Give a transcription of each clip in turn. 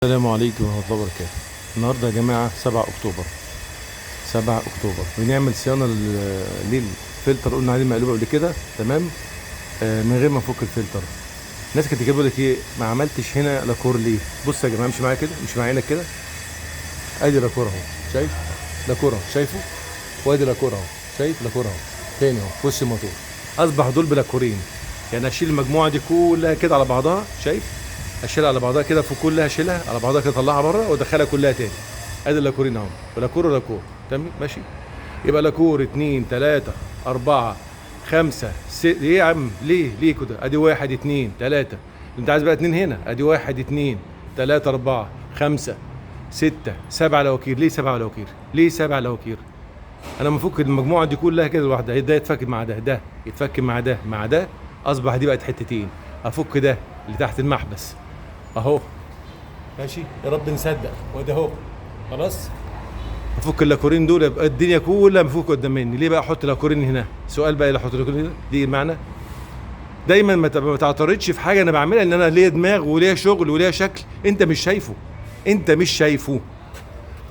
السلام عليكم ورحمة الله وبركاته. النهارده يا جماعة 7 أكتوبر، 7 أكتوبر بنعمل صيانة للفلتر قلنا عليه مقلوب قبل كده، تمام. من غير ما نفك الفلتر. ناس كانت بتقول لك ايه ما عملتش هنا لاكور ليه؟ بص يا جماعة، امشي معايا كده، امشي معايا كده. ادي لاكور اهو، شايف؟ لاكور اهو، شايفه؟ وادي لاكور اهو، شايف؟ لاكور اهو تاني اهو في وش الموتور. اصبح دول بلاكورين، يعني اشيل المجموعة دي كلها كده على بعضها، شايف؟ اشيلها على بعضها كده، في كلها اشيلها على بعضها كده، اطلعها بره وادخلها كلها تاني. ادي اللاكورين اهو، ولاكور ولاكور، تمام ماشي. يبقى لاكور 2 3 4 5 6. ايه يا عم ليه كده؟ ادي 1 2 3. انت عايز بقى 2 هنا، ادي 1 2 3 4 5 6 7 لواكير. ليه 7 لواكير؟ ليه 7 لواكير؟ انا لما افك المجموعه دي كلها كده لوحدها، ده يتفك مع ده يتفك مع ده، اصبح دي بقت حتتين. افك ده اللي تحت المحبس اهو، ماشي يا رب نصدق، وده اهو خلاص. افك اللاكورين دول، يبقى الدنيا كلها مفكوكه قدام مني. ليه بقى احط لاكورين هنا؟ سؤال بقى، اللي احط لاكورين هنا دي معنى دايما ما تعترضش في حاجه انا بعملها، ان انا ليا دماغ وليا شغل وليا شكل انت مش شايفه، انت مش شايفه.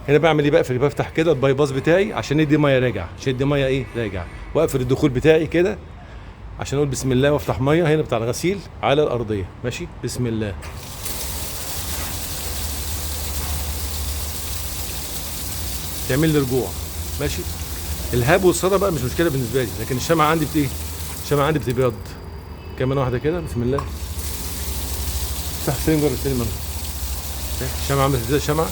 هنا بعمل ايه؟ بقفل، بفتح كده الباي باس بتاعي عشان يدي ميه راجع، عشان يدي ميه ايه راجع، واقفل الدخول بتاعي كده عشان اقول بسم الله، وافتح ميه هنا بتاع الغسيل على الارضيه، ماشي بسم الله. تعمل لي رجوع، ماشي. الهاب والصدى بقى مش مشكله بالنسبه لي، لكن الشمعه عندي ايه؟ الشمعه عندي بتبيض. كمان واحده كده بسم الله. افتح السلم، جرب السلم. الشمعه عملت ازاي؟ الشمعه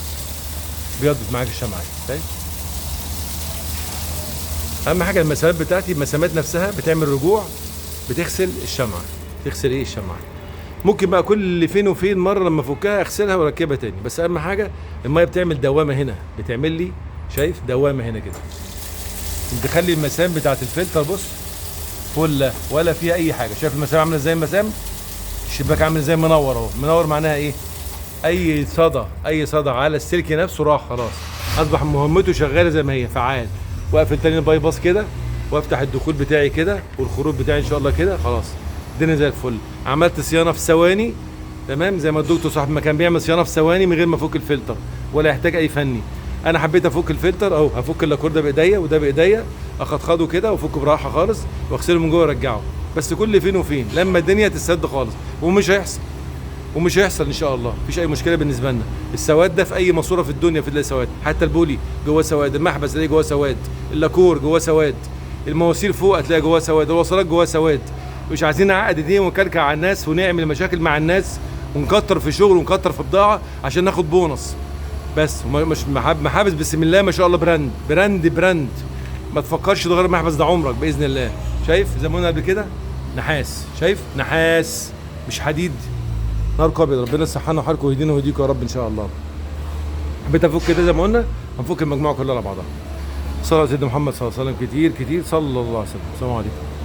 بيضت معاك الشمعه، فاهم؟ اهم حاجه المسامات بتاعتي، المسامات نفسها بتعمل رجوع، بتغسل الشمعه. تغسل ايه الشمعه؟ ممكن بقى كل فين وفين مره لما افكها اغسلها واركبها تاني، بس اهم حاجه الميه بتعمل دوامه هنا، بتعمل لي شايف دوامه هنا كده. تخلي المسام بتاعت الفلتر بص فله ولا فيها اي حاجه. شايف المسام عامله ازاي؟ المسام الشباك عامل ازاي؟ منور اهو. منور معناها ايه؟ اي صدى على السلك نفسه راح خلاص، اصبح مهمته شغاله زي ما هي، فعال. واقفل تاني الباي باس كده، وافتح الدخول بتاعي كده والخروج بتاعي ان شاء الله كده، خلاص الدنيا زي الفل. عملت صيانه في ثواني، تمام، زي ما الدكتور صاحب المكان بيعمل صيانه في ثواني من غير ما افك الفلتر ولا يحتاج اي فني. انا حبيت افك الفلتر اهو، هفك اللاكور ده بايديا وده بايديا، اخدخده كده وافكه براحه خالص، واغسله من جوه وارجعه، بس كل فين وفين لما الدنيا تسد خالص. ومش هيحصل ان شاء الله، مفيش اي مشكله بالنسبه لنا. السواد ده في اي ماسوره في الدنيا في تلاقي سواد، حتى البولي جوه سواد، المحبس تلاقي جوه سواد، اللاكور جوه سواد، المواسير فوق هتلاقي جوه سواد، الوصلات جوه سواد. مش عايزين نعقد الدنيا ونكلكع على الناس ونعمل مشاكل مع الناس ونكتر في شغل ونكتر في بضاعه عشان ناخد بونص بس. مش محابس بسم الله ما شاء الله، براند. ما تفكرش تغير المحبس ده عمرك باذن الله. شايف زي ما قلنا قبل كده؟ نحاس، شايف؟ نحاس مش حديد. نار ابيض. ربنا يصحنا وحالكم ويهدينا ويهديكم يا رب ان شاء الله. حبيت افك كده زي ما قلنا، هنفك المجموعه كلها على بعضها. صلاه على سيدنا محمد صلى الله عليه وسلم كتير، صلى الله عليه وسلم. السلام عليكم.